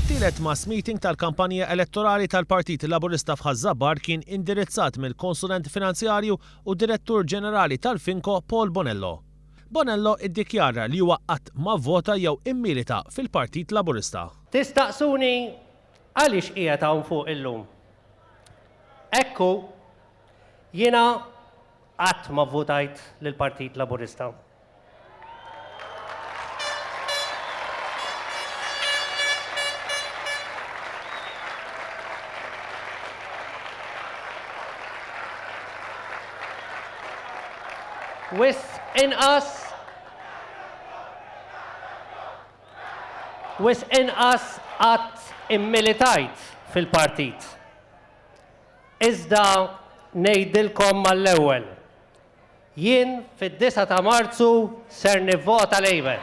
Tielet mass meeting tal-kampanja elettorali tal-Partit Laburista f'Ħażabbar kien indirizzat mill-konsulent finanzjarju u direttur ġenerali tal-Finko Paul Bonello. Bonello iddikjara li huwa qatt ma vvota jew immilita fil-Partit Laburista. Tistaqsuni għaliex qiegħed hawn fuq illum. Ekku jiena qatt ma vvotajt lill-Partit Laburista. Wis inqas qatt immilitajt fil-partit. Iżda ngħidilkom mal-ewwel. Jien fid-9 ta' Marzu ser nivvota Labour.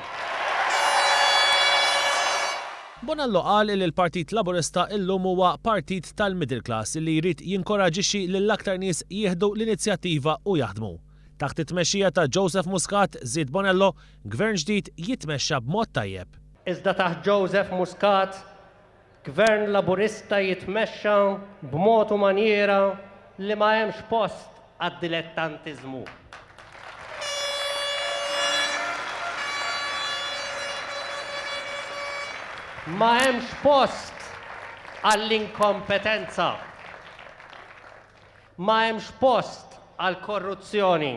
Bonello qal li l-Partit Laburista illum huwa partit tal-middle class li jrid jinkoraġixxi lill-aktar nies jieħdu l-inizjattiva u jaħdmu. Taħt it-tmexxija ta' Joseph Muscat, żied Bonello, gvern ġdid jitmexxa b'mod tajjeb. Iżda taħt Joseph Muscat, gvern Laburista jitmexxa b'mod u maniera li ma hemmx post għad-dilettantiżmu. Ma hemmx post għall-inkompetenza. Ma hemmx post għall-korruzzjoni.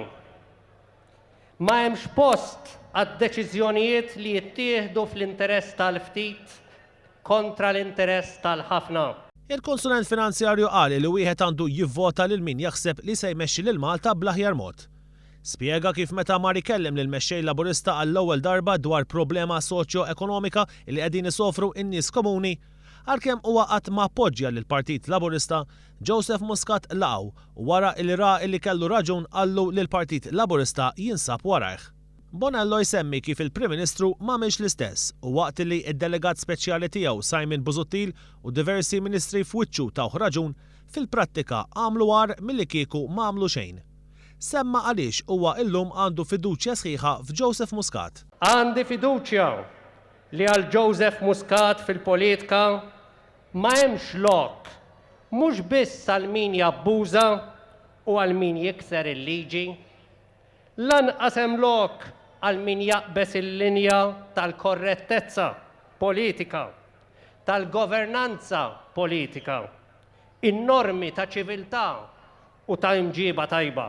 Ma hemmx post għad-deċiżjonijiet li jittieħdu fl-interess tal-ftit kontra l-interess tal-ħafna. Il-konsulent finanzjarju qal li wieħed għandu jivvota lil min jaħseb li se jmexxi lil Malta bl-aħjar mod. Spjega kif meta mar ikellem lil mexxej Laburista għall-ewwel darba dwar problema soċjo-ekonomika li qegħdin isofru n-nies komuni, għalkemm huwa qatt ma appoġġja lill-Partit Laburista, Joseph Muscat laqgħu wara li ra li kellu raġun qallu li l-Partit Laburista jinsab warajh. Bonello jsemmi kif il-Prim Ministru m'għamilx l-istess u waqt li d-delegat speċjali tiegħu Simon Busuttil u diversi ministri f'wiċċu tawh raġun fil-prattika għamlu għar milli kieku m'għamlu xejn. Semma għaliex huwa illum għandu fiduċja sħiħa f'Joseph Muscat. Għandi fiduċja li għal Joseph Muscat fil-politika ma hemmx lok, mhux biss għal min jabbuża u għal min jikser il-liġi, lanqas hemm lok għal min jaqbes il-linja tal-korrettezza politika, tal-governanza politika, in-normi ta' ċiviltà u ta' imġiba tajba.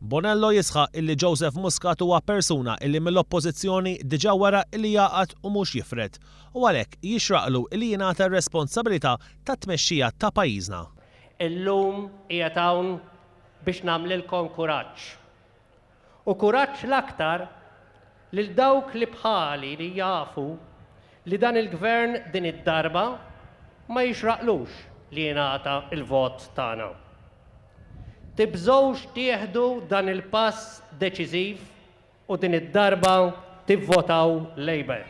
Bonello jisħaq illi Joseph Muscat huwa persuna illi mill-oppożizzjoni diġà wara illi jaqgħad u mhux jifret u għalhekk jixraqlu illi jingħata r-responsabilità tat-tmexxija ta' pajjiżna. Illum qiegħed hawn biex nagħmlilkom kuraġġ. U kuraġġ l-aktar lil dawk li bħali li jafu li dan il-gvern din id-darba ma jixraqlux li jingħata il-vot tagħna. Tibżgħux tieħdu dan il-pass deċiżiv u din id-darba tivvotaw Labour.